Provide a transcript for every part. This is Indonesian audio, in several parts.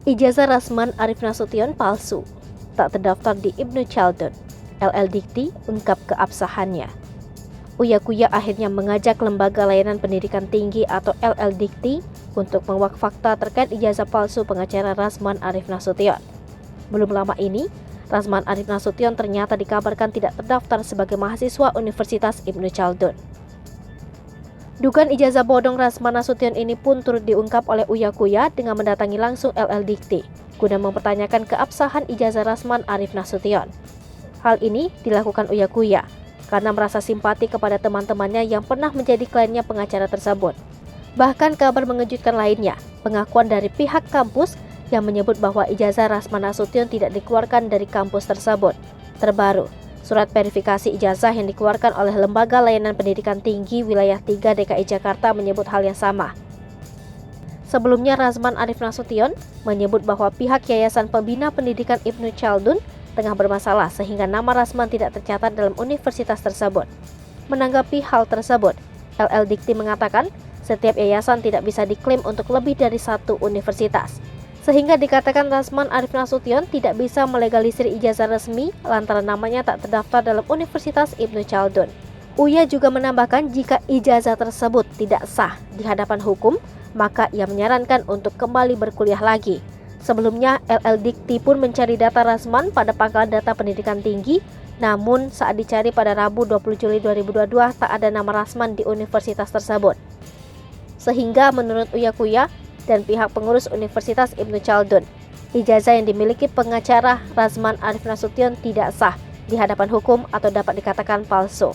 Ijazah Rasman Arif Nasution palsu, tak terdaftar di Ibnu Chaldun. LL Dikti ungkap keabsahannya. Uya Kuya akhirnya mengajak Lembaga Layanan Pendidikan Tinggi atau LL Dikti untuk menguak fakta terkait ijazah palsu pengacara Rasman Arif Nasution. Belum lama ini, Rasman Arif Nasution ternyata dikabarkan tidak terdaftar sebagai mahasiswa Universitas Ibnu Chaldun. Dugaan ijazah bodong Rasman Nasution ini pun turut diungkap oleh Uya Kuya dengan mendatangi langsung LL Dikti guna mempertanyakan keabsahan ijazah Rasman Arif Nasution. Hal ini dilakukan Uya Kuya karena merasa simpati kepada teman-temannya yang pernah menjadi kliennya pengacara tersebut. Bahkan kabar mengejutkan lainnya, pengakuan dari pihak kampus yang menyebut bahwa ijazah Rasman Nasution tidak dikeluarkan dari kampus tersebut. Terbaru, surat verifikasi ijazah yang dikeluarkan oleh Lembaga Layanan Pendidikan Tinggi Wilayah 3 DKI Jakarta menyebut hal yang sama. Sebelumnya, Rasman Arif Nasution menyebut bahwa pihak Yayasan Pembina Pendidikan Ibnu Chaldun tengah bermasalah sehingga nama Rasman tidak tercatat dalam universitas tersebut. Menanggapi hal tersebut, LL Dikti mengatakan setiap yayasan tidak bisa diklaim untuk lebih dari satu universitas, sehingga dikatakan Rasman Arif Nasution tidak bisa melegalisir ijazah resmi lantaran namanya tak terdaftar dalam Universitas Ibnu Chaldun. Uya juga menambahkan jika ijazah tersebut tidak sah di hadapan hukum, maka ia menyarankan untuk kembali berkuliah lagi. Sebelumnya, LL Dikti pun mencari data Rasman pada pangkal data pendidikan tinggi, namun saat dicari pada Rabu 20 Juli 2022 tak ada nama Rasman di universitas tersebut. Sehingga menurut Uya Kuya dan pihak pengurus Universitas Ibnu Chaldun, ijazah yang dimiliki pengacara Rasman Arif Nasution tidak sah di hadapan hukum atau dapat dikatakan palsu.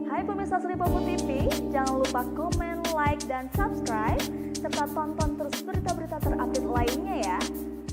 Hai pemirsa Sri Popo TV, jangan lupa komen, like, dan subscribe, serta tonton terus berita-berita